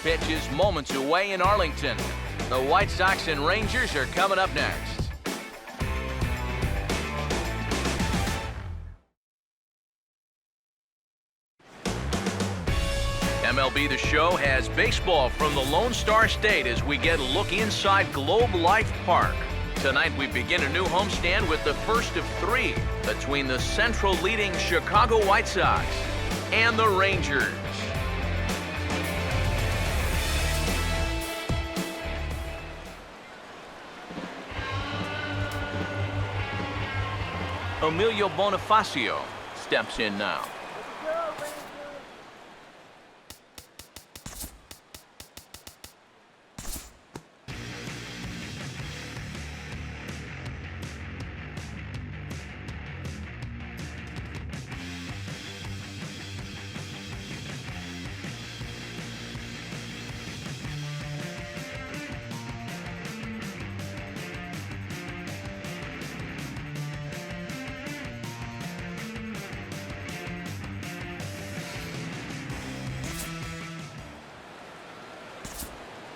pitch is moments away in Arlington. The White Sox and Rangers are coming up next. MLB The Show has baseball from the Lone Star State as we get a look inside Globe Life Park. Tonight we begin a new homestand with the first of three between the Central leading Chicago White Sox and the Rangers. Emilio Bonifacio steps in now.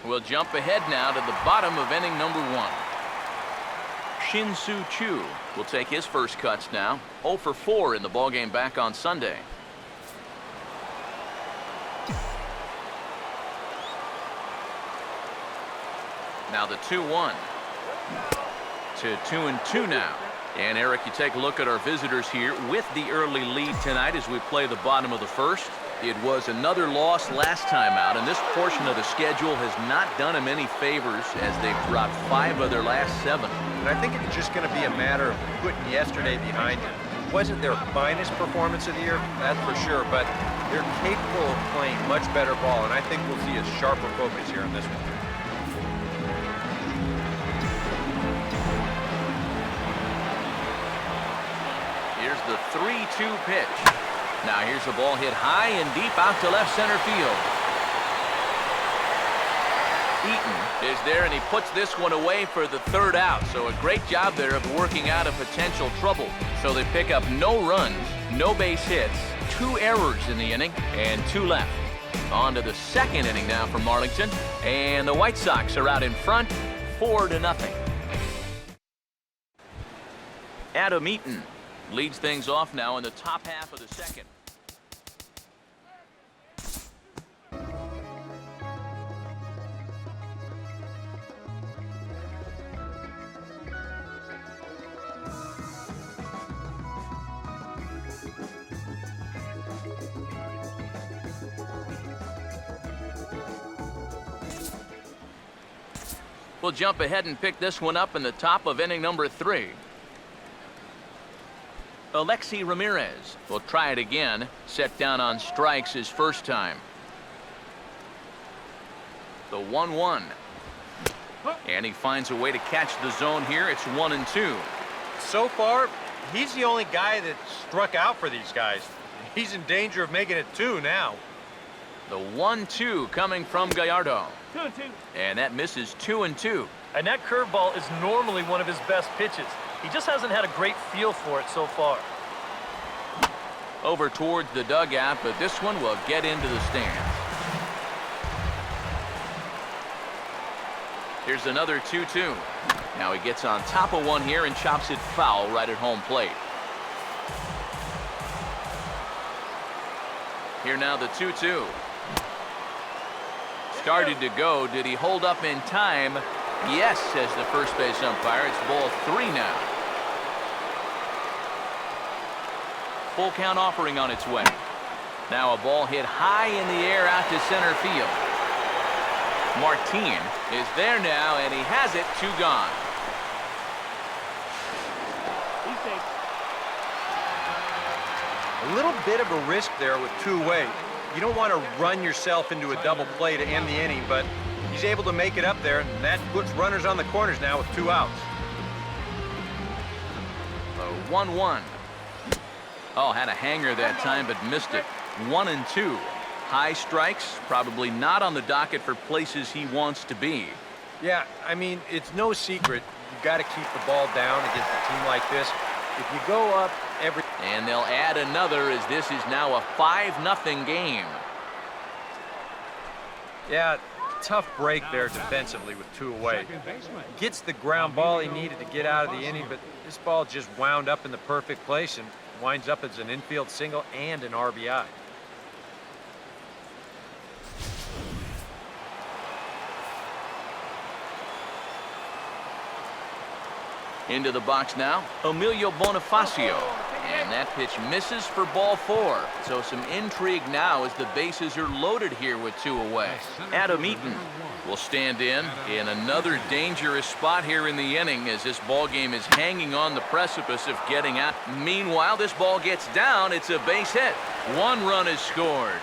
We'll jump ahead now to the bottom of inning number 1. Shin-Soo Choo will take his first cuts now. 0 for 4 in the ballgame back on Sunday. Now the 2-1 to 2-2 now. And Eric, you take a look at our visitors here with the early lead tonight as we play the bottom of the first. It was another loss last time out, and this portion of the schedule has not done them any favors as they've dropped 5 of their last 7. And I think it's just going to be a matter of putting yesterday behind them. It wasn't their finest performance of the year, that's for sure, but they're capable of playing much better ball, and I think we'll see a sharper focus here on this one. Here's the 3-2 pitch. Now here's a ball hit high and deep out to left center field. Eaton is there, and he puts this one away for the 3rd out. So a great job there of working out of potential trouble. So they pick up no runs, no base hits, 2 errors in the inning, and 2 left. On to the 2nd inning now from Arlington, and the White Sox are out in front, 4-0. Adam Eaton leads things off now in the top half of the 2nd. We'll jump ahead and pick this one up in the top of inning number 3. Alexi Ramirez will try it again. Set down on strikes his first time. The 1-1. And he finds a way to catch the zone here. It's 1-2. So far, he's the only guy that struck out for these guys. He's in danger of making it 2 now. The 1-2 coming from Gallardo. 2-2. And that misses 2-2. And that curveball is normally one of his best pitches. He just hasn't had a great feel for it so far. Over towards the dugout, but this one will get into the stands. Here's another 2-2. Now he gets on top of one here and chops it foul right at home plate. Here now the 2-2. Started to go. Did he hold up in time? Yes, says the first base umpire. It's ball 3 now. Full count offering on its way. Now a ball hit high in the air out to center field. Martin is there now, and he has it. 2 gone. A little bit of a risk there with 2 away. You don't want to run yourself into a double play to end the inning, but he's able to make it up there, and that puts runners on the corners now with 2 outs. The 1-1. Oh, had a hanger that time, but missed it. 1-2. High strikes, probably not on the docket for places he wants to be. Yeah, I mean, it's no secret. You've got to keep the ball down against a team like this. If you go up every... And they'll add another as this is now a 5-0 game. Yeah, tough break there defensively with 2 away. Gets the ground ball he needed to get out of the inning, but this ball just wound up in the perfect place and winds up as an infield single and an RBI. Into the box now, Emilio Bonifacio. And that pitch misses for ball 4. So some intrigue now as the bases are loaded here with 2 away. Adam Eaton will stand in another dangerous spot here in the inning as this ball game is hanging on the precipice of getting out. Meanwhile, this ball gets down. It's a base hit. 1 run is scored.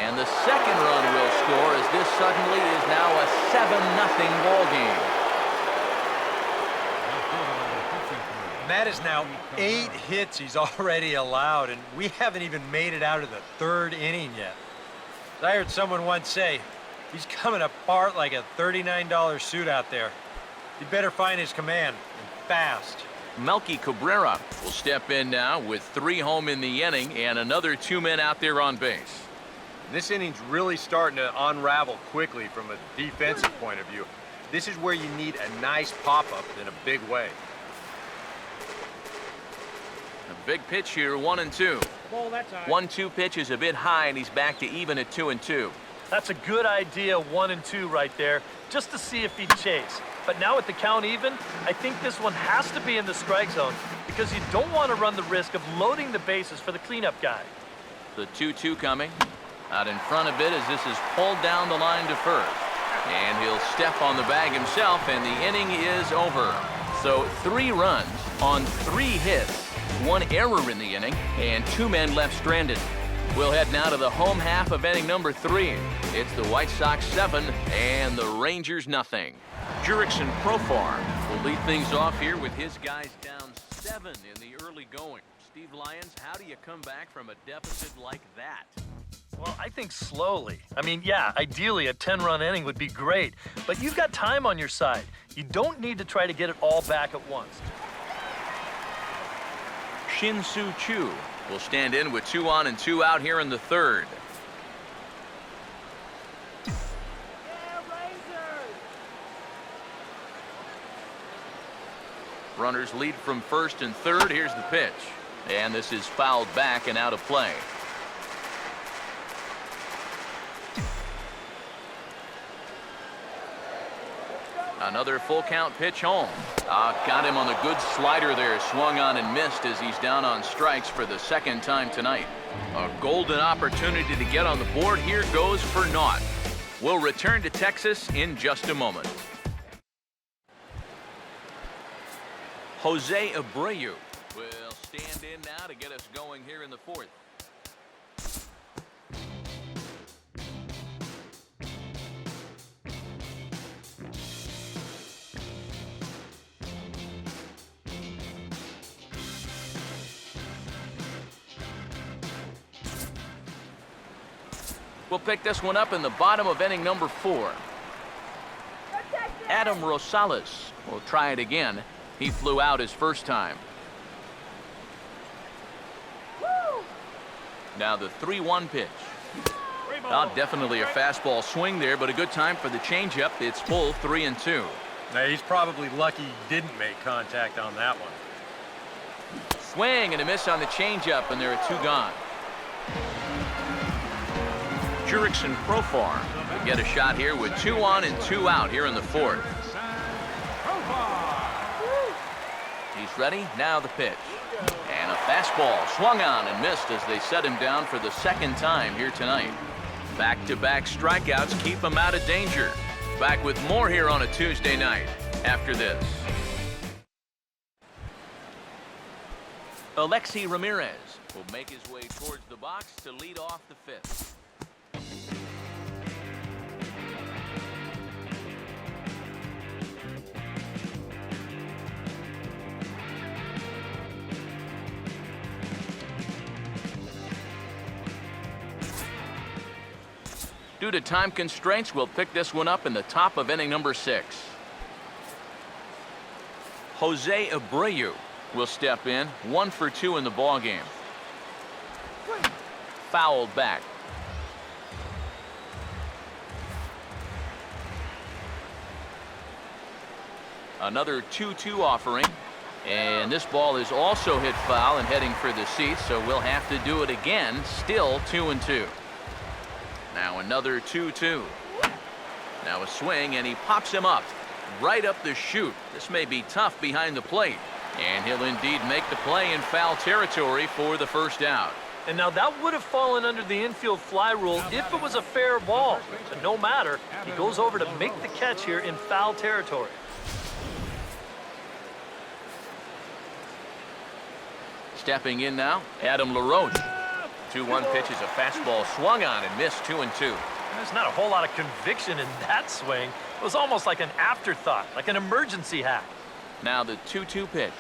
And the second run will score as this suddenly is now a 7-0 ball game. That is now 8 hits he's already allowed, and we haven't even made it out of the 3rd inning yet. I heard someone once say, he's coming apart like a $39 suit out there. He better find his command, and fast. Melky Cabrera will step in now with 3 home in the inning and another 2 men out there on base. This inning's really starting to unravel quickly from a defensive point of view. This is where you need a nice pop-up in a big way. A big pitch here, 1-2. 1-2 pitch is a bit high, and he's back to even at 2-2. That's a good idea, 1-2 right there, just to see if he'd chase. But now with the count even, I think this one has to be in the strike zone because you don't want to run the risk of loading the bases for the cleanup guy. The 2-2 coming. Out in front a bit as this is pulled down the line to first. And he'll step on the bag himself, and the inning is over. So 3 runs on 3 hits. 1 error in the inning, and 2 men left stranded. We'll head now to the home half of inning number 3. It's the White Sox 7 and the Rangers nothing. Jurickson Profar will lead things off here with his guys down 7 in the early going. Steve Lyons, how do you come back from a deficit like that? Well, I think slowly. I mean, yeah, ideally a 10-run inning would be great, but you've got time on your side. You don't need to try to get it all back at once. Shin-Soo Choo will stand in with 2 on and 2 out here in the 3rd. Runners lead from 1st and 3rd. Here's the pitch. And this is fouled back and out of play. Another full count pitch home. Got him on the good slider there. Swung on and missed as he's down on strikes for the 2nd time tonight. A golden opportunity to get on the board. Here goes for naught. We'll return to Texas in just a moment. Jose Abreu will stand in now to get us going here in the 4th. We'll pick this one up in the bottom of inning number 4. Adam Rosales will try it again. He flew out his first time. Now the 3-1 pitch. Definitely a fastball swing there, but a good time for the changeup. It's full 3-2. Now, he's probably lucky he didn't make contact on that one. Swing and a miss on the changeup, and there are 2 gone. Jurickson Profar will get a shot here with 2 on and 2 out here in the 4th. He's ready. Now the pitch. And a fastball swung on and missed as they set him down for the 2nd time here tonight. Back-to-back strikeouts keep him out of danger. Back with more here on a Tuesday night after this. Alexi Ramirez will make his way towards the box to lead off the 5th. Due to time constraints, we'll pick this one up in the top of inning number 6. Jose Abreu will step in, 1 for 2 in the ballgame. Fouled back. Another 2-2 offering. And this ball is also hit foul and heading for the seats, so we'll have to do it again. Still 2-2. Now another 2-2. Now a swing, and he pops him up right up the chute. This may be tough behind the plate. And he'll indeed make the play in foul territory for the first out. And now that would have fallen under the infield fly rule if it was a fair ball. But no matter, he goes over to make the catch here in foul territory. Stepping in now, Adam LaRoche. 2-1 pitch is a fastball swung on and missed. 2-2. There's not a whole lot of conviction in that swing. It was almost like an afterthought, like an emergency hack. Now the 2-2 pitch.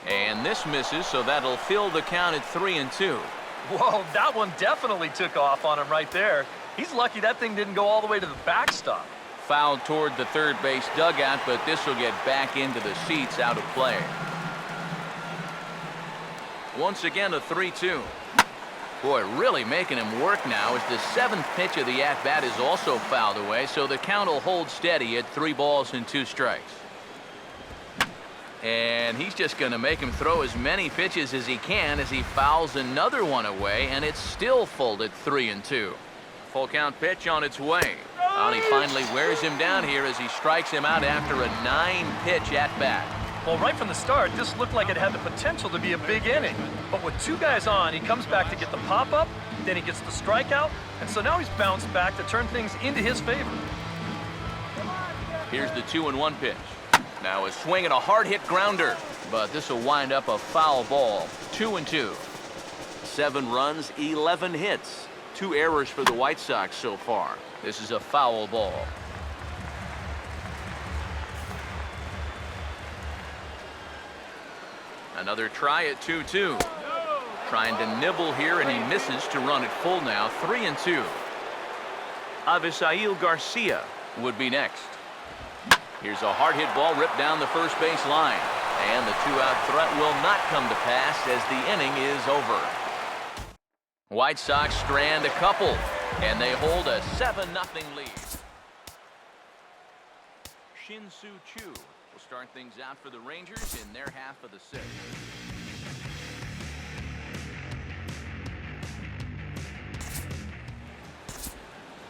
And this misses, so that'll fill the count at 3-2. Whoa, that one definitely took off on him right there. He's lucky that thing didn't go all the way to the backstop. Fouled toward the third base dugout, but this will get back into the seats, out of play. Once again, a 3-2. Boy, really making him work now as the seventh pitch of the at-bat is also fouled away, so the count will hold steady at 3-2 strikes. And he's just going to make him throw as many pitches as he can as he fouls another one away, and it's still full at 3-2. Full count pitch on its way. And he finally wears him down here as he strikes him out after a 9-pitch at-bat. Well, right from the start, this looked like it had the potential to be a big inning. But with two guys on, he comes back to get the pop-up, then he gets the strikeout, and so now he's bounced back to turn things into his favor. Here's the 2-1 pitch. Now a swing and a hard-hit grounder, but this will wind up a foul ball. 2-2. 7 runs, 11 hits. 2 errors for the White Sox so far. This is a foul ball. Another try at 2-2. Trying to nibble here, and he misses to run it full now. 3-2. Avisail Garcia would be next. Here's a hard hit ball ripped down the first base line. And the 2-out threat will not come to pass as the inning is over. White Sox strand a couple, and they hold a 7-0 lead. Shin-Soo Choo will start things out for the Rangers in their half of the 6th.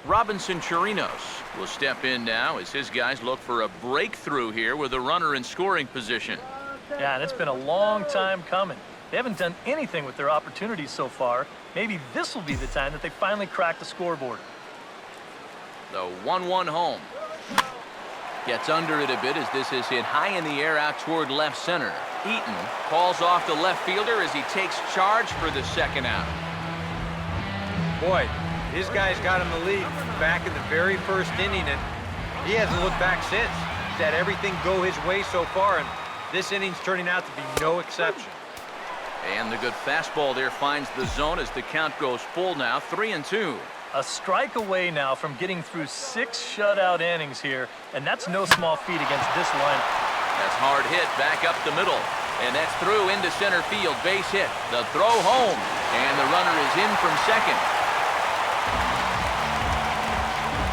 Robinson Chirinos will step in now as his guys look for a breakthrough here with a runner in scoring position. Yeah, and it's been a long time coming. They haven't done anything with their opportunities so far. Maybe this will be the time that they finally crack the scoreboard. The 1-1 home. Gets under it a bit as this is hit high in the air out toward left center. Eaton calls off the left fielder as he takes charge for the second out. Boy, his guys got him the lead back in the very first inning, and he hasn't looked back since. He's had everything go his way so far, and this inning's turning out to be no exception. And the good fastball there finds the zone as the count goes full now. 3-2. A strike away now from getting through 6 shutout innings here, and that's no small feat against this lineup. That's hard hit back up the middle, and that's through into center field. Base hit. The throw home, and the runner is in from second.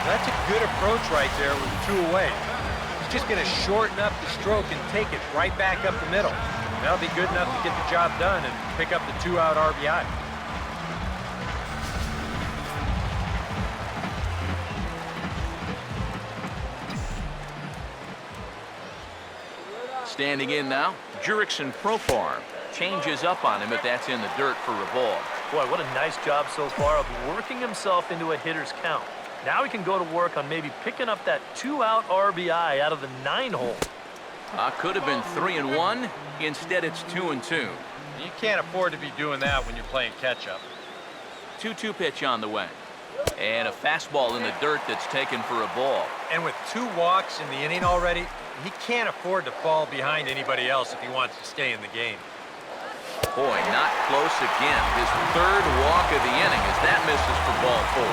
That's a good approach right there with 2 away. He's just going to shorten up the stroke and take it right back up the middle. That'll be good enough to get the job done and pick up the 2-out RBI. Standing in now, Jurickson Profar changes up on him, but that's in the dirt for a ball. Boy, what a nice job so far of working himself into a hitter's count. Now he can go to work on maybe picking up that 2-out RBI out of the 9-hole. Could have been 3-1. Instead, it's 2-2. You can't afford to be doing that when you're playing catch-up. 2-2 pitch on the way. And a fastball in the dirt that's taken for a ball. And with 2 walks in the inning already, he can't afford to fall behind anybody else if he wants to stay in the game. Boy, not close again. His 3rd walk of the inning as that misses for ball 4.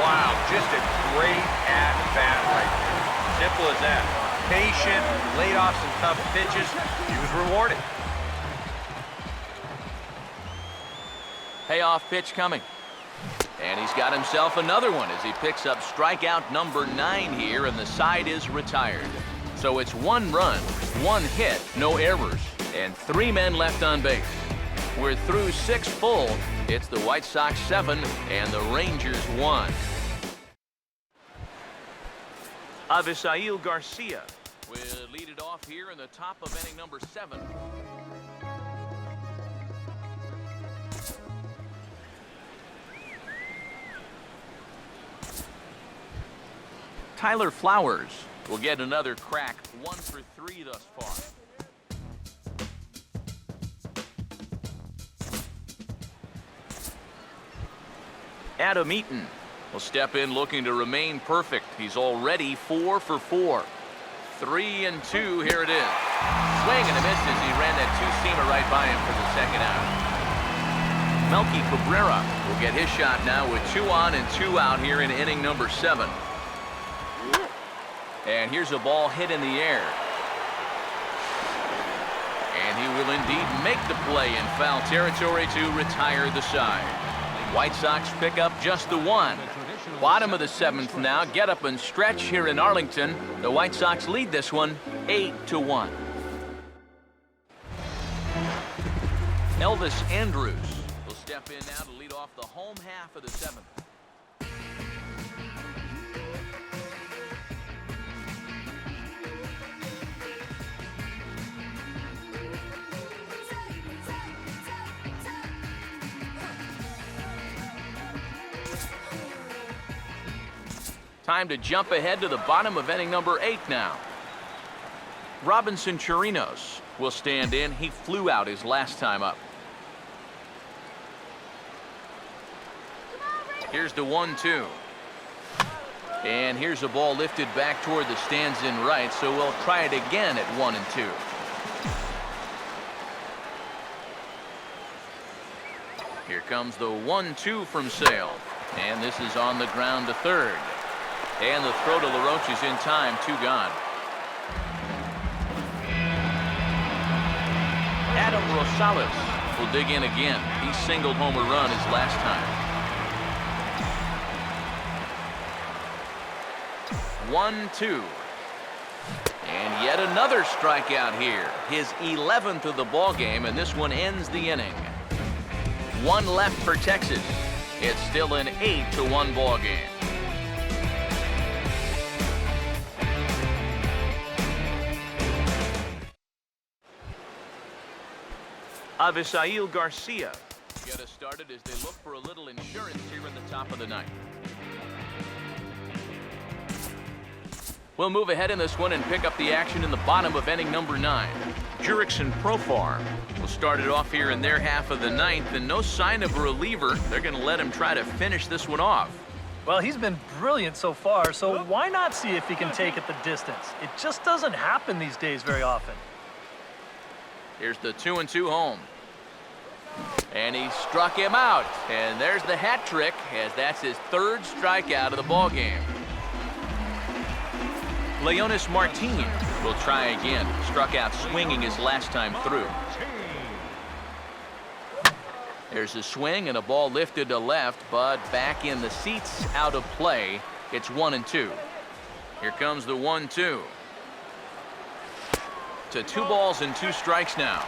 Wow, just a great at-bat right there. Simple as that. Patient, laid off some tough pitches. He was rewarded. Payoff pitch coming. And he's got himself another one as he picks up strikeout number 9 here, and the side is retired. So it's 1 run, 1 hit, no errors, and 3 men left on base. We're through 6 full. It's the White Sox 7 and the Rangers 1. Avisail Garcia will lead it off here in the top of inning number 7. Tyler Flowers will get another crack, 1 for 3 thus far. Adam Eaton will step in looking to remain perfect. He's already 4 for 4. 3 and 2, here it is. Swing and a miss as he ran that two-seamer right by him for the second out. Melky Cabrera will get his shot now with 2 on and 2 out here in inning number 7. And here's a ball hit in the air. And he will indeed make the play in foul territory to retire the side. White Sox pick up just the 1. Bottom of the 7th now. Get up and stretch here in Arlington. The White Sox lead this one 8-1. Elvis Andrus will step in now to lead off the home half of the 7th. Time to jump ahead to the bottom of inning number 8 now. Robinson Chirinos will stand in. He flew out his last time up. Here's the 1-2. And here's a ball lifted back toward the stands in right, so we'll try it again at 1-2. Here comes the 1-2 from Sale. And this is on the ground to third. And the throw to LaRoche is in time, 2 gone. Adam Rosales will dig in again. He singled home a run his last time. 1-2. And yet another strikeout here. His 11th of the ball game, and this one ends the inning. 1 left for Texas. It's still an 8-1 ball game. Avisail Garcia get us started as they look for a little insurance here in the top of the 9th. We'll move ahead in this one and pick up the action in the bottom of inning number 9. Jurickson Profar will start it off here in their half of the 9th, and no sign of a reliever. They're going to let him try to finish this one off. Well, he's been brilliant so far, so why not see if he can take it the distance? It just doesn't happen these days very often. Here's the 2-2 home. And he struck him out. And there's the hat trick, as that's his 3rd strikeout of the ball game. Leonis Martin will try again. Struck out swinging his last time through. There's a swing and a ball lifted to left, but back in the seats, out of play. It's 1-2. Here comes the 1-2. To 2 balls and 2 strikes now.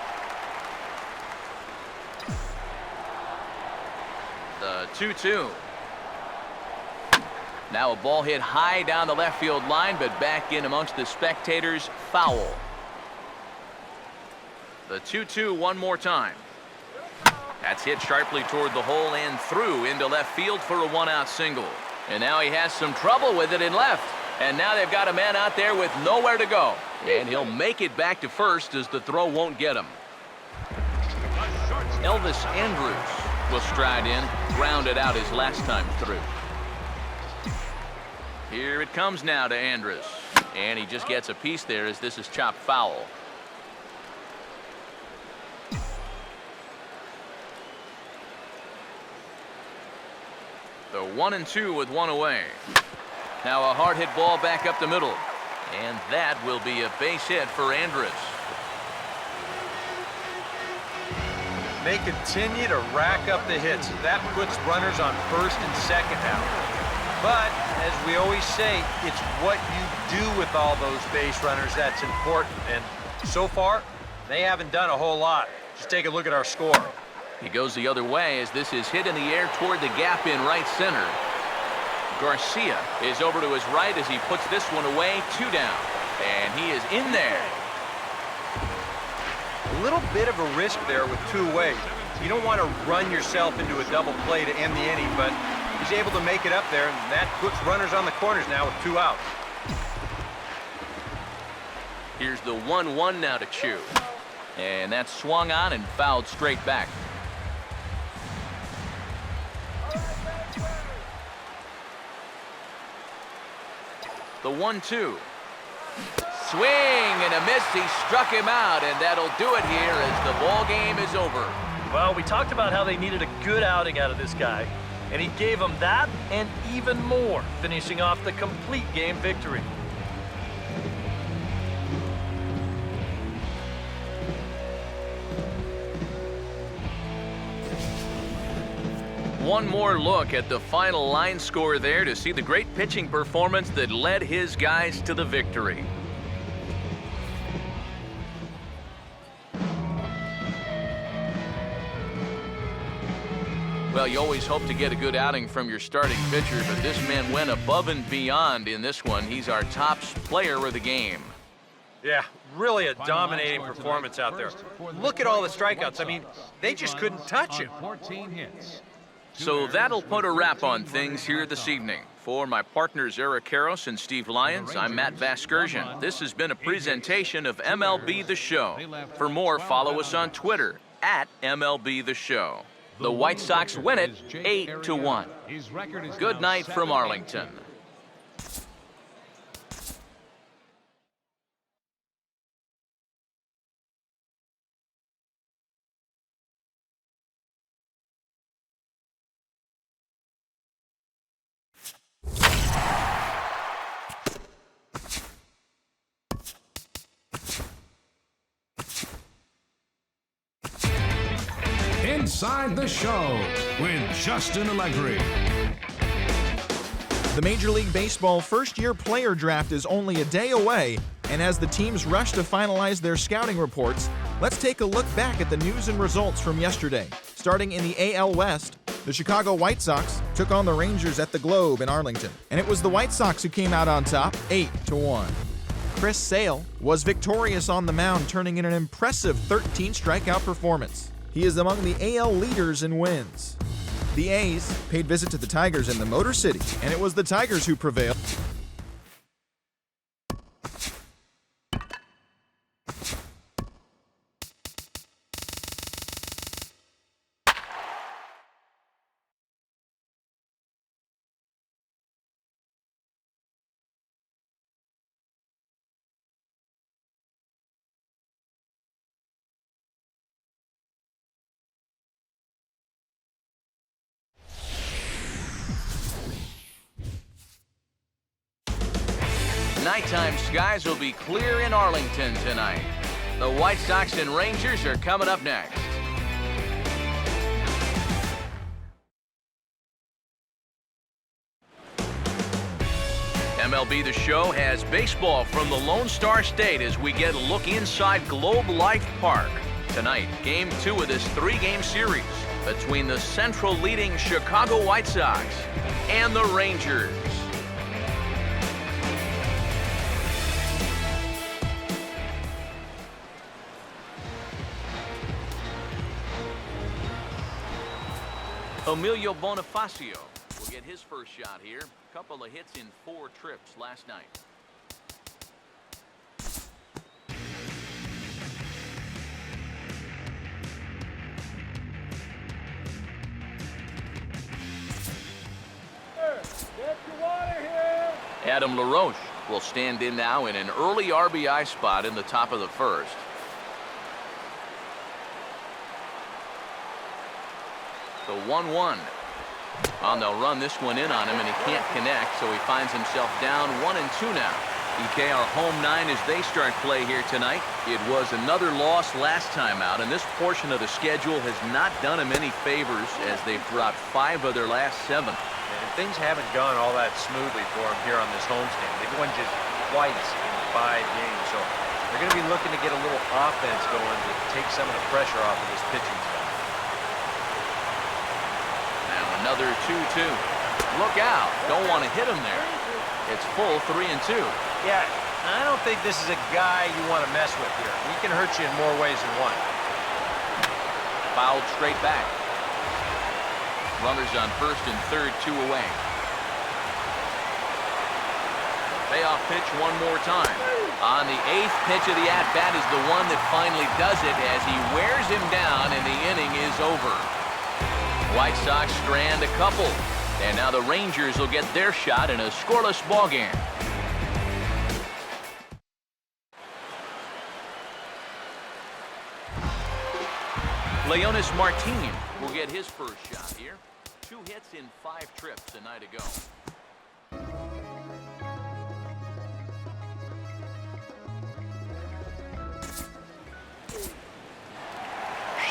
The 2-2. Now a ball hit high down the left field line, but back in amongst the spectators, foul. The 2-2 one more time. That's hit sharply toward the hole and through into left field for a 1-out single. And now he has some trouble with it in left. And now they've got a man out there with nowhere to go. And he'll make it back to first as the throw won't get him. Elvis Andrus will stride in, ground it out his last time through. Here it comes now to Andrus. And he just gets a piece there as this is chopped foul. The 1-2 with 1 away. Now a hard hit ball back up the middle. And that will be a base hit for Andrus. They continue to rack up the hits. That puts runners on 1st and 2nd now. But, as we always say, it's what you do with all those base runners that's important. And so far, they haven't done a whole lot. Just take a look at our score. He goes the other way as this is hit in the air toward the gap in right center. Garcia is over to his right as he puts this one away, 2 down. And he is in there. A little bit of a risk there with 2 away. You don't want to run yourself into a double play to end the inning, but he's able to make it up there, and that puts runners on the corners now with 2 outs. Here's the 1-1 now to Chu. And that's swung on and fouled straight back. The 1-2. Swing and a miss. He struck him out, and that'll do it here as the ball game is over. Well, we talked about how they needed a good outing out of this guy, and he gave them that and even more, finishing off the complete game victory. One more look at the final line score there to see the great pitching performance that led his guys to the victory. Well, you always hope to get a good outing from your starting pitcher, but this man went above and beyond in this one. He's our top player of the game. Yeah, really a dominating performance out there. Look at all the strikeouts. I mean, they just couldn't touch him. 14 hits. So that'll put a wrap on things here this evening. For my partners Eric Karros and Steve Lyons, I'm Matt Vasgersian. This has been a presentation of MLB The Show. For more, follow us on Twitter at MLB The Show. The White Sox win it 8-1. Good night from Arlington. Inside the Show with Justin Allegri. The Major League Baseball first-year player draft is only a day away, and as the teams rush to finalize their scouting reports, let's take a look back at the news and results from yesterday. Starting in the AL West, the Chicago White Sox took on the Rangers at the Globe in Arlington, and it was the White Sox who came out on top, 8-1. Chris Sale was victorious on the mound, turning in an impressive 13 strikeout performance. He is among the AL leaders in wins. The A's paid visit to the Tigers in the Motor City, and it was the Tigers who prevailed. Nighttime skies will be clear in Arlington tonight. The White Sox and Rangers are coming up next. MLB The Show has baseball from the Lone Star State as we get a look inside Globe Life Park. Tonight, Game 2 of this 3-game series between the Central leading Chicago White Sox and the Rangers. Emilio Bonifacio will get his first shot here. A couple of hits in 4 trips last night. Get your water here. Adam LaRoche will stand in now in an early RBI spot in the top of the first. The 1-1. They'll run this one in on him, and he can't connect, so he finds himself down 1-2 now. EK, our home nine as they start play here tonight. It was another loss last time out, and this portion of the schedule has not done them any favors as they've dropped 5 of their last 7. And things haven't gone all that smoothly for them here on this homestand. They've won just twice in 5 games, so they're going to be looking to get a little offense going to take some of the pressure off of this pitching staff. Now another 2-2. Look out. Don't want to hit him there. It's full 3-2. Yeah, I don't think this is a guy you want to mess with here. He can hurt you in more ways than one. Fouled straight back. Runners on first and third, 2 away. Payoff pitch one more time. On the 8th pitch of the at-bat is the one that finally does it as he wears him down and the inning is over. White Sox strand a couple. And now the Rangers will get their shot in a scoreless ballgame. Leonis Martin will get his first shot here. 2 hits in 5 trips a night ago.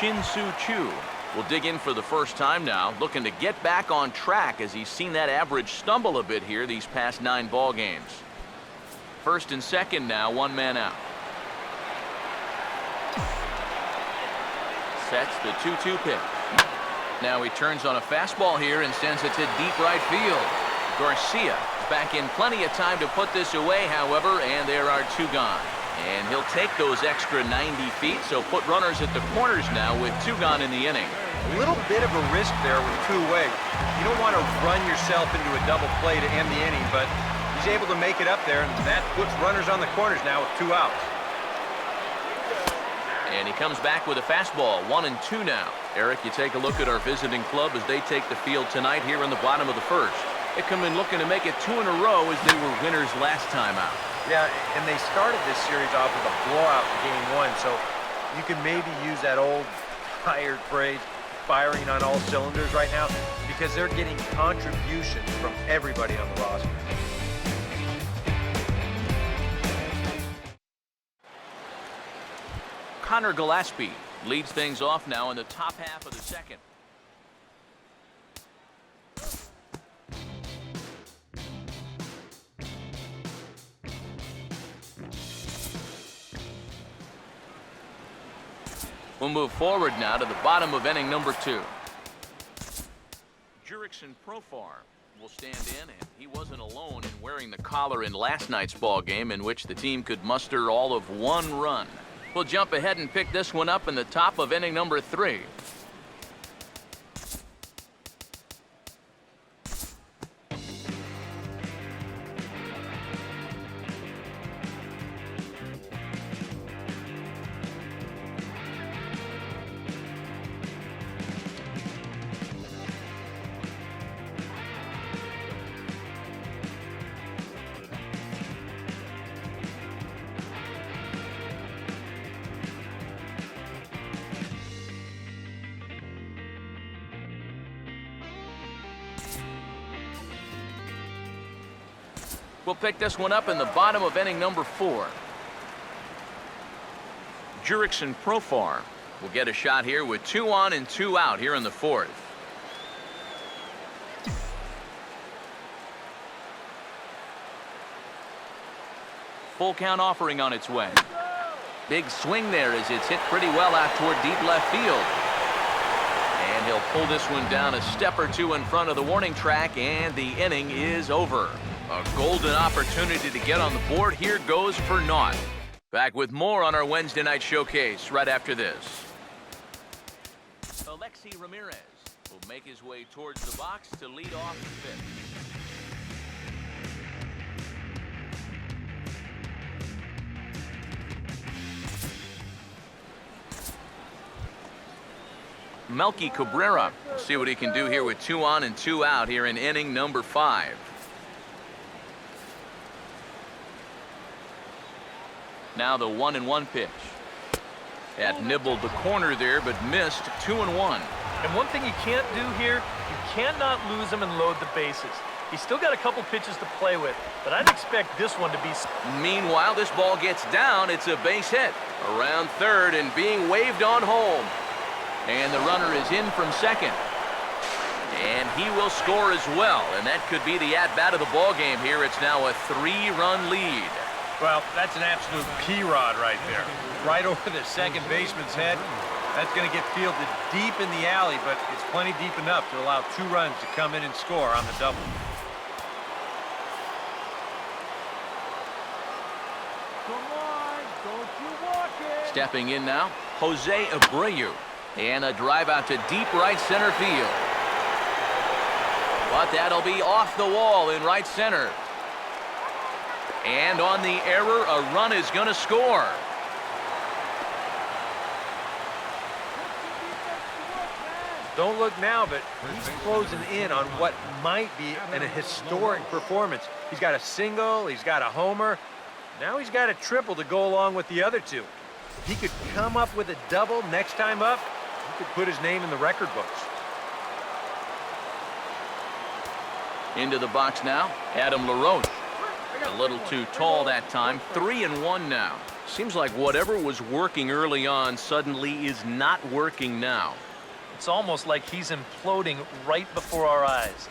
Shin-Soo Choo will dig in for the first time now, looking to get back on track as he's seen that average stumble a bit here these past 9 ball games. First and second now, 1 man out. Sets the 2-2 pitch. Now he turns on a fastball here and sends it to deep right field. Garcia is back in plenty of time to put this away, however, and there are 2 gone. And he'll take those extra 90 feet, so put runners at the corners now with 2 gone in the inning. A little bit of a risk there with 2 away. You don't want to run yourself into a double play to end the inning, but he's able to make it up there, and that puts runners on the corners now with 2 outs. And he comes back with a fastball, 1-2 now. Eric, you take a look at our visiting club as they take the field tonight here in the bottom of the first. They come in looking to make it 2 in a row as they were winners last time out. Yeah, and they started this series off with a blowout in Game 1, so you can maybe use that old tired phrase, firing on all cylinders right now, because they're getting contributions from everybody on the roster. Connor Gillespie leads things off now in the top half of the second. We'll move forward now to the bottom of inning number 2. Jurickson Profar will stand in, and he wasn't alone in wearing the collar in last night's ball game in which the team could muster all of 1 run. We'll jump ahead and pick this one up in the top of inning number 3. We'll pick this one up in the bottom of inning number 4. Jurickson Profar will get a shot here with 2 on and 2 out here in the 4th. Full count offering on its way. Big swing there as it's hit pretty well out toward deep left field. And he'll pull this one down a step or 2 in front of the warning track, and the inning is over. A golden opportunity to get on the board here goes for naught. Back with more on our Wednesday night showcase right after this. Alexi Ramirez will make his way towards the box to lead off the 5th. Melky Cabrera will see what he can do here with 2 on and 2 out here in inning number 5. Now the 1-1 pitch. That nibbled the corner there, but missed. 2-1. And one thing you can't do here You cannot lose him and load the bases. He's still got a couple pitches to play with, but I'd expect this one to be... Meanwhile, this ball gets down. It's a base hit. Around third and being waved on home. And the runner is in from second. And he will score as well. And that could be the at-bat of the ball game here. It's now a 3-run lead. Well, that's an absolute P-rod right there. Right over the second baseman's head. That's going to get fielded deep in the alley, but it's plenty deep enough to allow 2 runs to come in and score on the double. Come on, don't you walk it. Stepping in now, Jose Abreu. And a drive out to deep right center field. But that'll be off the wall in right center. And on the error, a run is going to score. Don't look now, but he's closing in on what might be a historic performance. He's got a single, he's got a homer. Now he's got a triple to go along with the other 2. If he could come up with a double next time up, he could put his name in the record books. Into the box now, Adam LaRoche. A little too tall that time. 3-1 now. Seems like whatever was working early on suddenly is not working now. It's almost like he's imploding right before our eyes.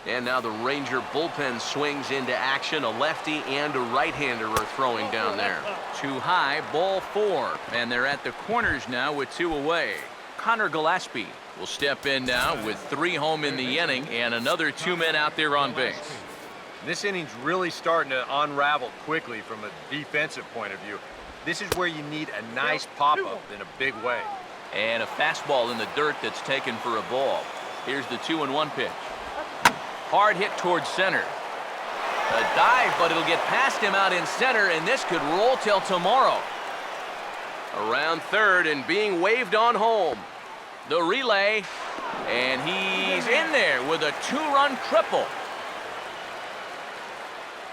And now the Ranger bullpen swings into action. A lefty and a right-hander are throwing down there. Too high, ball 4. And they're at the corners now with 2 away. Connor Gillespie will step in now with 3 home in the inning and another 2 men out there on base. This inning's really starting to unravel quickly from a defensive point of view. This is where you need a nice pop-up in a big way. And a fastball in the dirt that's taken for a ball. Here's the 2-1 pitch. Hard hit towards center. A dive, but it'll get past him out in center, and this could roll till tomorrow. Around third and being waved on home. The relay, and he's in there with a 2-run triple.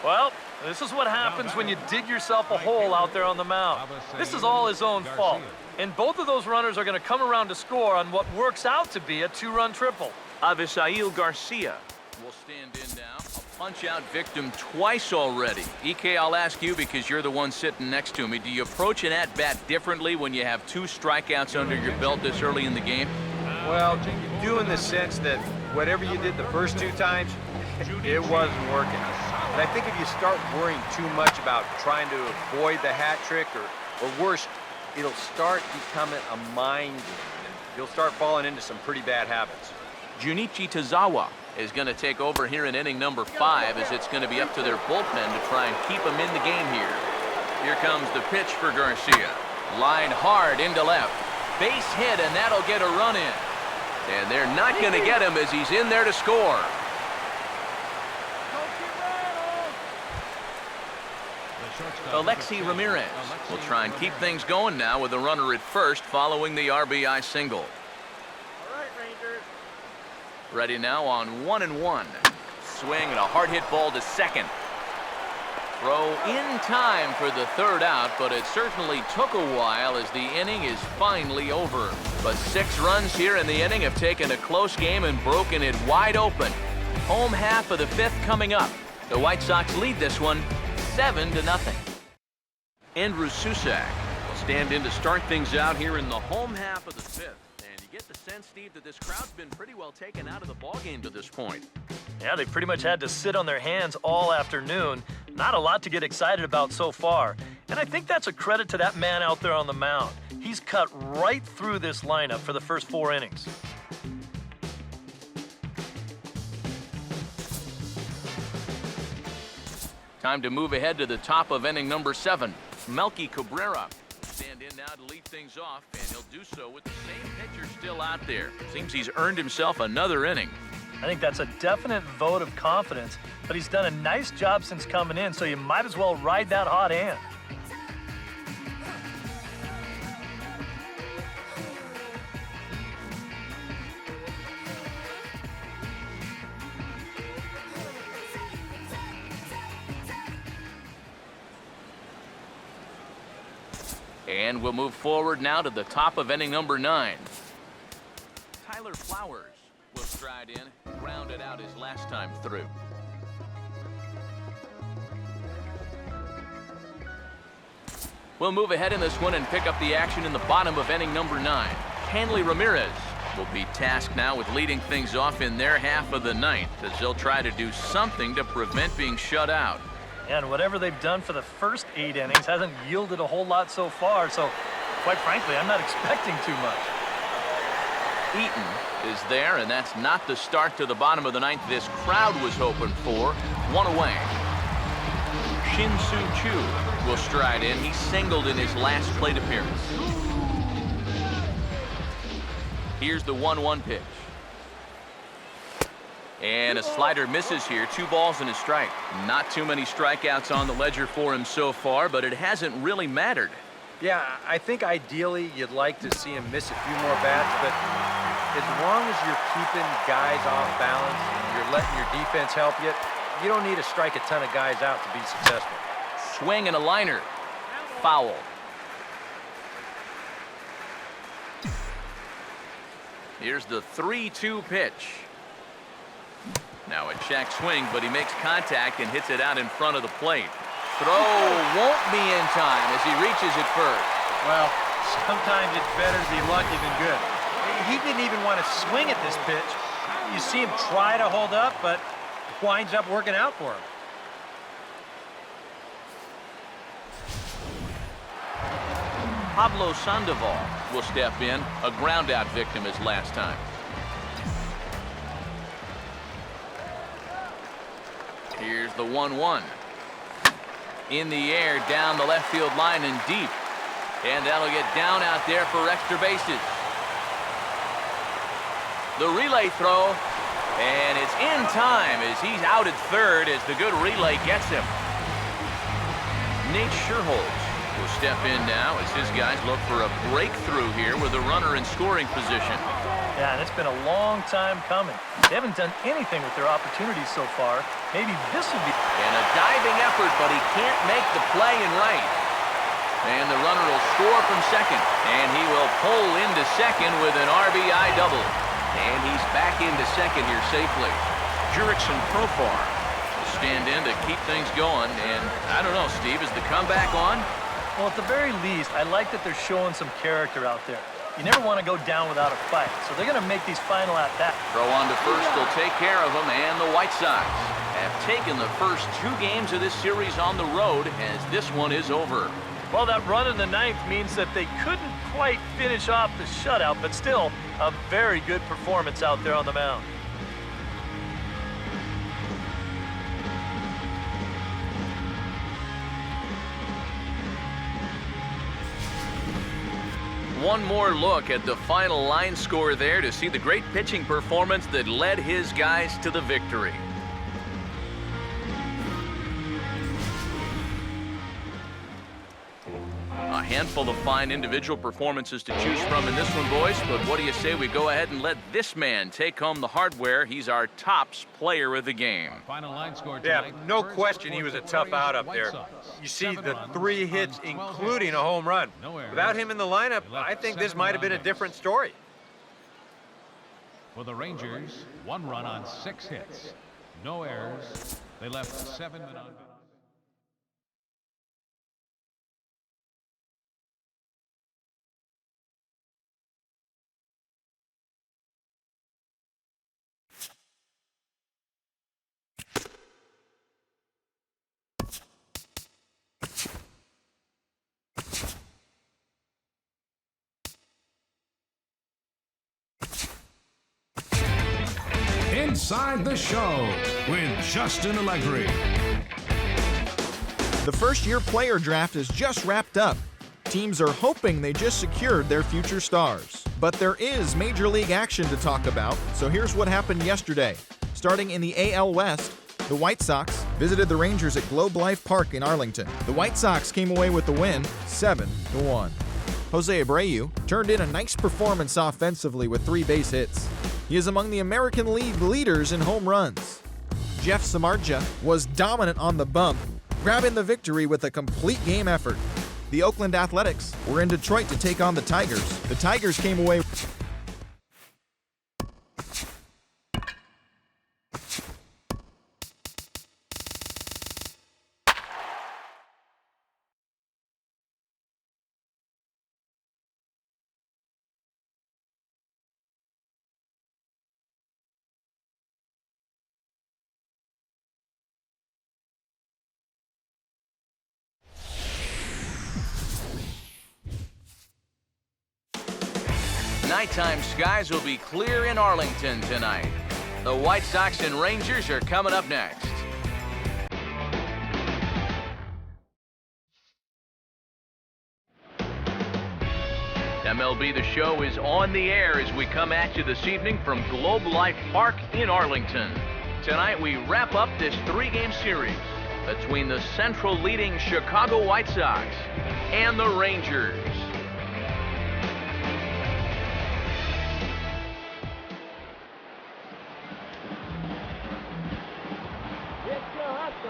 Well, this is what happens when you dig yourself a hole out there on the mound. This is all his own fault. And both of those runners are going to come around to score on what works out to be a 2-run triple. Avisail Garcia will stand in now. A punch-out victim twice already. EK, I'll ask you because you're the one sitting next to me. Do you approach an at-bat differently when you have 2 strikeouts under your belt this early in the game? Well, you do in the sense that whatever you did the first 2 times, it wasn't working. And I think if you start worrying too much about trying to avoid the hat trick or worse, it'll start becoming a mind game. And you'll start falling into some pretty bad habits. Junichi Tazawa is going to take over here in inning number 5 as it's going to be up to their bullpen to try and keep them in the game here. Here comes the pitch for Garcia. Line hard into left. Base hit, and that'll get a run in. And they're not going to get him as he's in there to score. Alexi Ramirez will try and keep things going now with a runner at first following the RBI single. All right, Rangers. Ready now on 1-1. Swing and a hard hit ball to second. Throw in time for the 3rd out, but it certainly took a while as the inning is finally over. But 6 runs here in the inning have taken a close game and broken it wide open. Home half of the 5th coming up. The White Sox lead this one 7-0. Andrew Susac will stand in to start things out here in the home half of the 5th. And you get the sense, Steve, that this crowd's been pretty well taken out of the ballgame to this point. Yeah, they pretty much had to sit on their hands all afternoon. Not a lot to get excited about so far. And I think that's a credit to that man out there on the mound. He's cut right through this lineup for the first 4 innings. Time to move ahead to the top of inning number 7. Melky Cabrera will stand in now to lead things off, and he'll do so with the same pitcher still out there. Seems he's earned himself another inning. I think that's a definite vote of confidence, but he's done a nice job since coming in, so you might as well ride that hot hand. And we'll move forward now to the top of inning number 9. Tyler Flowers will stride in, grounded out his last time through. We'll move ahead in this one and pick up the action in the bottom of inning number 9. Hanley Ramirez will be tasked now with leading things off in their half of the ninth as they'll try to do something to prevent being shut out. And whatever they've done for the first 8 innings hasn't yielded a whole lot so far, so quite frankly, I'm not expecting too much. Eaton is there, and that's not the start to the bottom of the ninth this crowd was hoping for. 1 away. Shin-Soo Choo will stride in. He singled in his last plate appearance. Here's the 1-1 pitch. And a slider misses here. 2 balls and a strike. Not too many strikeouts on the ledger for him so far, but it hasn't really mattered. Yeah, I think ideally you'd like to see him miss a few more bats, but as long as you're keeping guys off balance and you're letting your defense help you, you don't need to strike a ton of guys out to be successful. Swing and a liner. Foul. Here's the 3-2 pitch. Now a check swing, but he makes contact and hits it out in front of the plate. Throw won't be in time as he reaches it first. Well, sometimes it's better to be lucky than good. He didn't even want to swing at this pitch. You see him try to hold up, but winds up working out for him. Pablo Sandoval will step in, a ground-out victim his last time. Here's the 1-1. In the air, down the left field line and deep. And that'll get down out there for extra bases. The relay throw, and it's in time as he's out at third as the good relay gets him. Nate Scherholz will step in now as his guys look for a breakthrough here with a runner in scoring position. Yeah, and it's been a long time coming. They haven't done anything with their opportunities so far. Maybe this will be... And a diving effort, but he can't make the play in right. And the runner will score from second. And he will pull into second with an RBI double. And he's back into second here safely. Jurickson Profar will stand in to keep things going. And I don't know, Steve, is the comeback on? Well, at the very least, I like that they're showing some character out there. You never want to go down without a fight, so they're going to make these final at-bats. Throw on to first will take care of him, and the White Sox have taken the first 2 games of this series on the road as this one is over. Well, that run in the ninth means that they couldn't quite finish off the shutout, but still a very good performance out there on the mound. One more look at the final line score there to see the great pitching performance that led his guys to the victory. A handful of fine individual performances to choose from in this one, boys, but what do you say we go ahead and let this man take home the hardware? He's our tops player of the game. Final line score Yeah, tonight. no First question he was a tough out up there. You see the 3 hits, including a home run. Without him in the lineup, I think this might have been a different story. For the Rangers, 1 run on 6 hits. No errors. They left 7 men on base. Inside the Show with Justin Allegri. The first-year player draft is just wrapped up. Teams are hoping they just secured their future stars. But there is Major League action to talk about, so here's what happened yesterday. Starting in the AL West, the White Sox visited the Rangers at Globe Life Park in Arlington. The White Sox came away with the win, 7-1. Jose Abreu turned in a nice performance offensively with 3 base hits. He is among the American League leaders in home runs. Jeff Samardzija was dominant on the bump, grabbing the victory with a complete game effort. The Oakland Athletics were in Detroit to take on the Tigers. The Tigers came away nighttime skies will be clear in Arlington tonight. The White Sox and Rangers are coming up next. MLB The Show is on the air as we come at you this evening from Globe Life Park in Arlington. Tonight we wrap up this 3-game series between the Central leading Chicago White Sox and the Rangers.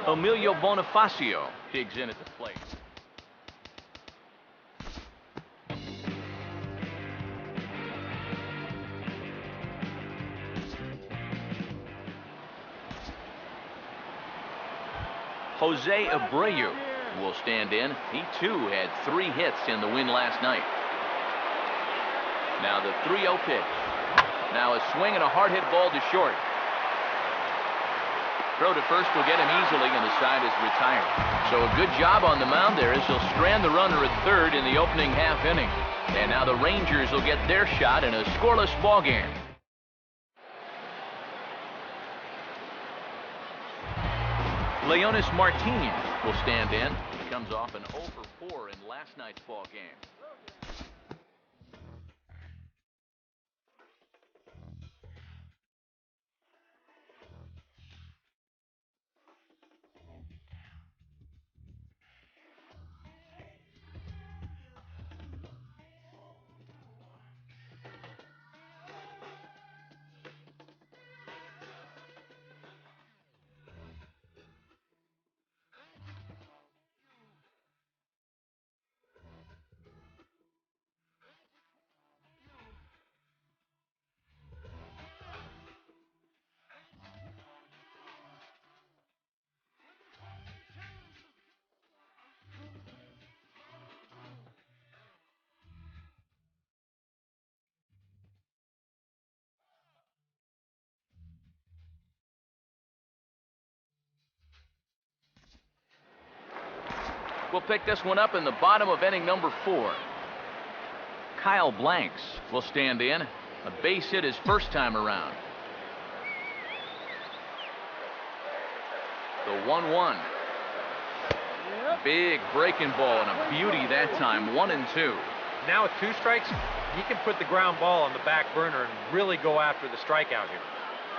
Emilio Bonifacio digs in at the plate. Jose Abreu will stand in. He too had 3 hits in the win last night. Now the 3-0 pitch. Now a swing and a hard hit ball to short. Throw to first will get him easily, and the side is retired. So a good job on the mound there as he'll strand the runner at third in the opening half inning. And now the Rangers will get their shot in a scoreless ball game. Leonis Martinez will stand in. He comes off an 0 for 4 in last night's ball game. We'll pick this one up in the bottom of inning number 4. Kyle Blanks will stand in. A base hit his first time around. The 1-1. Big breaking ball and a beauty that time. 1-2. Now with 2 strikes, he can put the ground ball on the back burner and really go after the strikeout here.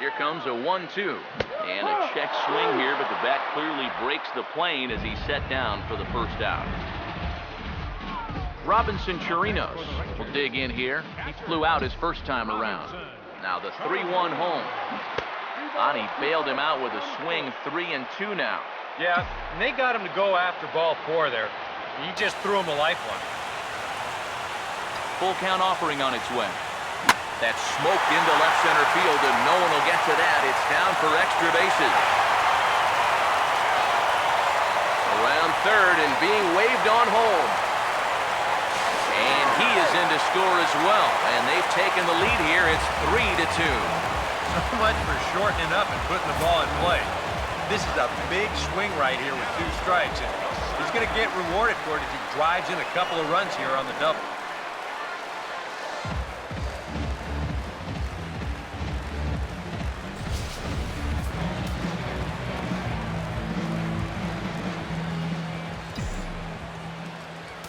Here comes a 1-2. And a check swing here, but the bat clearly breaks the plane as he's set down for the first out. Robinson Chirinos will dig in here. He flew out his first time around. Now the 3-1 home. Ani bailed him out with a swing. 3-2 now. Yeah, and they got him to go after ball 4 there. He just threw him a lifeline. Full count offering on its way. That's smoked into left center field, and no one will get to that. It's down for extra bases. Around third and being waved on home. And he is in to score as well. And they've taken the lead here. It's 3-2. So much for shortening up and putting the ball in play. This is a big swing right here with 2 strikes. And he's going to get rewarded for it as he drives in a couple of runs here on the double.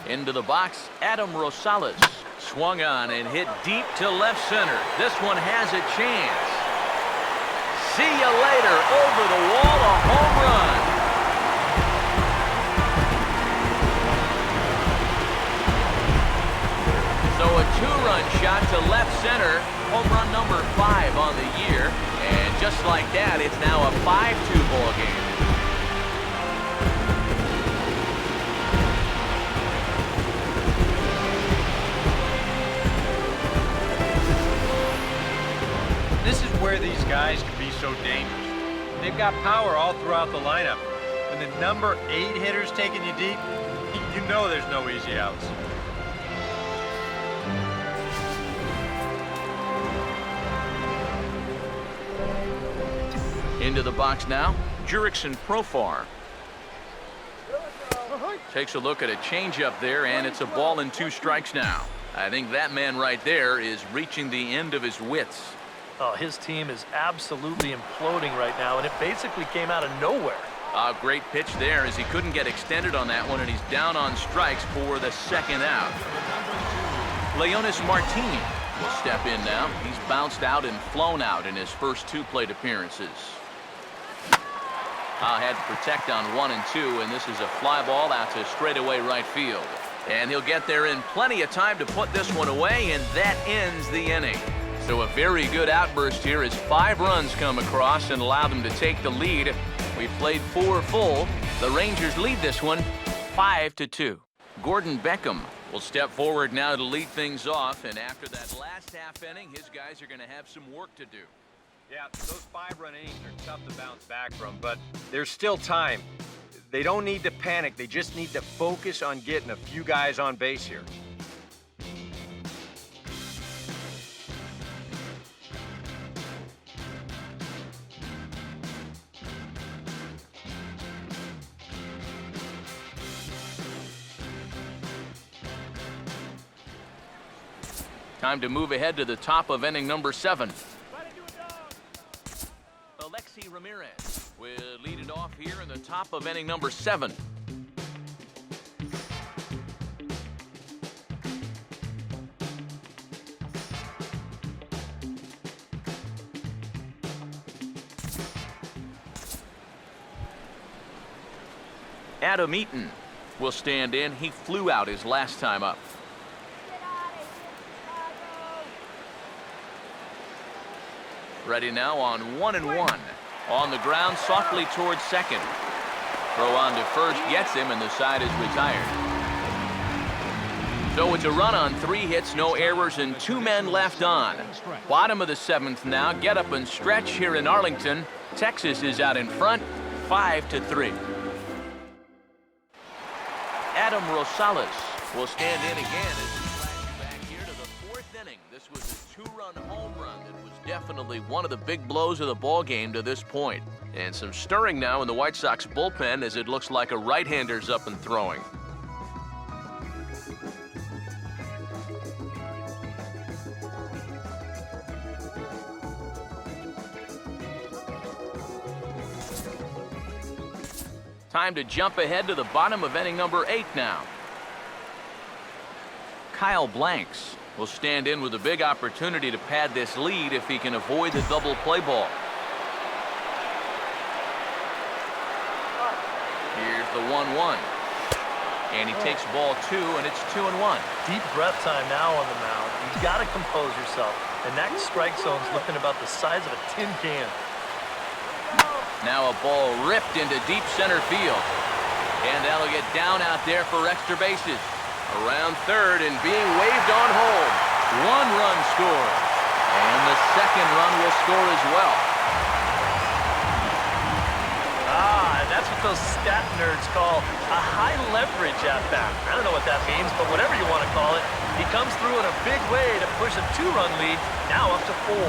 Into the box, Adam Rosales swung on and hit deep to left center. This one has a chance. See you later. Over the wall, a home run. So a 2-run shot to left center. Home run number 5 on the year. And just like that, it's now a 5-2 ball game. This is where these guys can be so dangerous. They've got power all throughout the lineup. When the number 8 hitter's taking you deep, you know there's no easy outs. Into the box now, Jurickson Profar. Takes a look at a changeup there, and it's a ball and 2 strikes now. I think that man right there is reaching the end of his wits. Oh, his team is absolutely imploding right now, and it basically came out of nowhere. A great pitch there as he couldn't get extended on that one, and he's down on strikes for the second out. Leonis Martin will step in now. He's bounced out and flown out in his first 2 plate appearances. Had to protect on 1 and 2, and this is a fly ball out to straightaway right field. And he'll get there in plenty of time to put this one away, and that ends the inning. So a very good outburst here as 5 runs come across and allow them to take the lead. We played 4 full. The Rangers lead this one 5-2. Gordon Beckham will step forward now to lead things off, and after that last half inning, his guys are going to have some work to do. Yeah, those 5-run innings are tough to bounce back from, but there's still time. They don't need to panic. They just need to focus on getting a few guys on base here. Time to move ahead to the top of inning number 7. Alexi Ramirez will lead it off here in the top of inning number 7. Adam Eaton will stand in. He flew out his last time up. Ready now on 1-1. On the ground, softly towards second. Throw on to first, gets him, and the side is retired. So it's a run on 3 hits, no errors, and 2 men left on. Bottom of the 7th now. Get up and stretch here in Arlington. Texas is out in front, 5-3. Adam Rosales will stand in again as we flash you back here to the 4th inning. This was a 2-run home run that was definitely one of the big blows of the ball game to this point. And some stirring now in the White Sox bullpen as it looks like a right-hander's up and throwing. Time to jump ahead to the bottom of inning number 8 now. Kyle Blanks will stand in with a big opportunity to pad this lead if he can avoid the double play ball. Here's the 1-1. And he takes ball 2, and it's 2-1. Deep breath time now on the mound. You've got to compose yourself. And that strike zone's looking about the size of a tin can. Now a ball ripped into deep center field. And that'll get down out there for extra bases. Around third and being waved on home. 1 run scored. And the second run will score as well. And that's what those stat nerds call a high leverage at bat. I don't know what that means, but whatever you want to call it, he comes through in a big way to push a 2-run lead, now up to 4.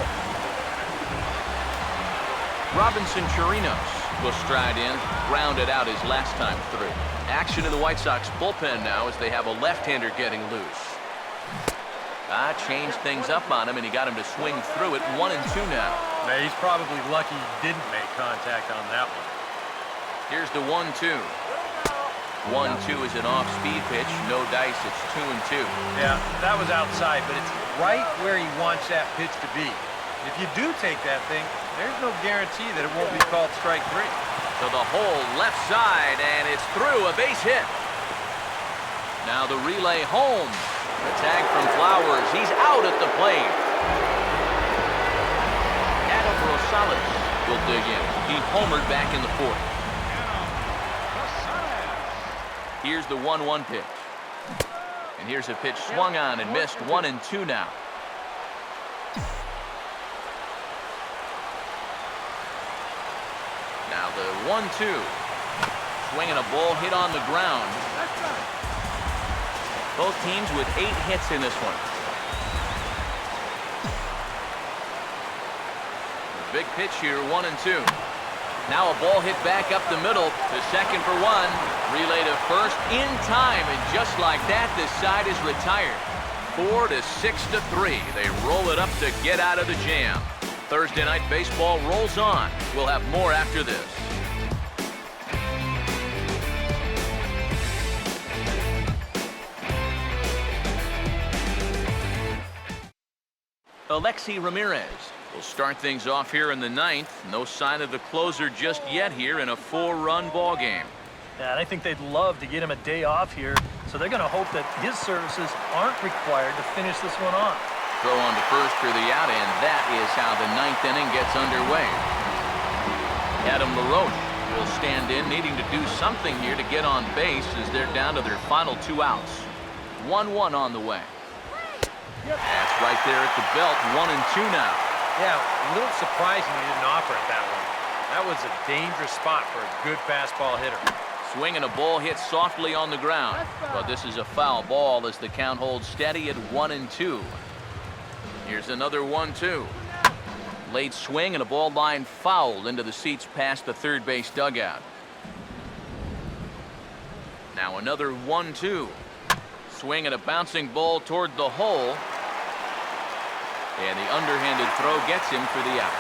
Robinson Chirinos will stride in, grounded out his last time through. Action in the White Sox bullpen now as they have a left-hander getting loose. Changed things up on him, and he got him to swing through it. 1-2 now. Man, he's probably lucky he didn't make contact on that one. Here's the 1-2. 1-2 is an off-speed pitch. No dice. It's 2-2. Yeah, that was outside, but it's right where he wants that pitch to be. If you do take that thing, there's no guarantee that it won't be called strike 3. To the hole left side, and it's through, a base hit. Now the relay home. The tag from Flowers. He's out at the plate. Adam Rosales will dig in. He homered back in the 4th. Here's the 1-1 pitch. And here's a pitch swung on and missed. 1-2 now. Now the 1-2. Swinging a ball hit on the ground. Both teams with 8 hits in this one. Big pitch here, 1-2. Now a ball hit back up the middle to second for 1. Relay to first in time, and just like that, this side is retired. 4 to 6 to 3. They roll it up to get out of the jam. Thursday Night Baseball rolls on. We'll have more after this. Alexi Ramirez will start things off here in the ninth. No sign of the closer just yet here in a 4-run ball game. Yeah, and I think they'd love to get him a day off here, so they're going to hope that his services aren't required to finish this one off. Throw on to first for the out, and that is how the ninth inning gets underway. Adam LaRoche will stand in, needing to do something here to get on base as they're down to their final 2 outs. 1-1 on the way. That's right there at the belt. 1 and 2 now. Yeah, a little surprising he didn't offer it that one. That was a dangerous spot for a good fastball hitter. Swing and a ball hit softly on the ground. But this is a foul ball as the count holds steady at 1 and 2. Here's another 1-2. Late swing and a ball line fouled into the seats past the third base dugout. Now another 1-2. Swing and a bouncing ball toward the hole. And the underhanded throw gets him for the out.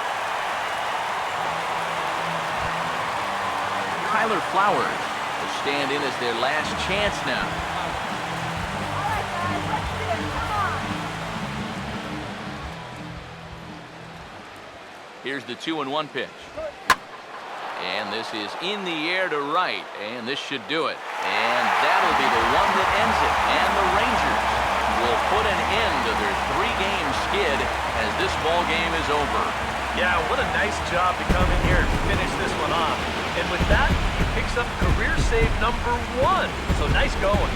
Tyler Flowers will stand in as their last chance now. Here's the 2-1 pitch. And this is in the air to right, and this should do it. And that'll be the one that ends it. And the Rangers will put an end to their 3-game skid as this ball game is over. Yeah, what a nice job to come in here and finish this one off. And with that, he picks up career save number 1. So nice going.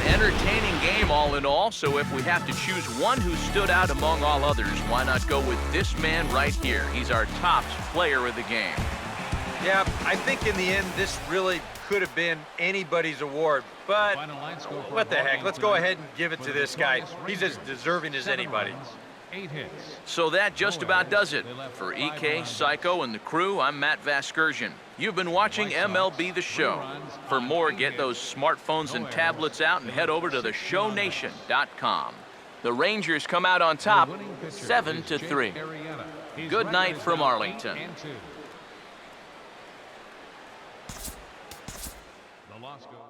Entertaining game all in all, so if we have to choose one who stood out among all others, why not go with this man right here? He's our top player of the game. Yeah, I think in the end this really could have been anybody's award, but what the heck, let's go ahead and give it to this guy. He's as deserving as anybody. 8 hits. So that just about does it. For EK, Psycho, and the crew, I'm Matt Vasgersian. You've been watching MLB The Show. For more, get those smartphones and tablets out and head over to theshownation.com. The Rangers come out on top, 7-3. Good night from Arlington. The loss goes.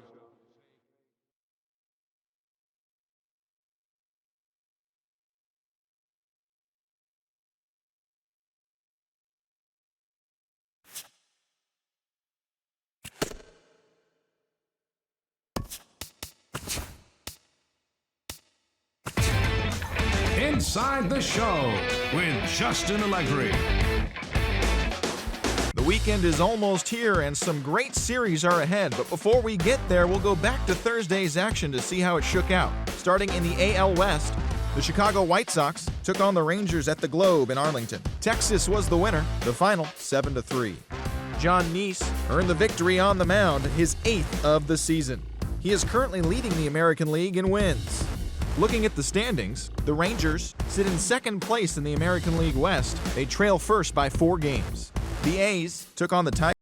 Inside the Show with Justin Allegri. The weekend is almost here and some great series are ahead, but before we get there, we'll go back to Thursday's action to see how it shook out. Starting in the AL West, the Chicago White Sox took on the Rangers at the Globe in Arlington. Texas was the winner, the final 7-3. John Neese earned the victory on the mound, his 8th of the season. He is currently leading the American League in wins. Looking at the standings, the Rangers sit in second place in the American League West. They trail first by 4 games. The A's took on the Tigers.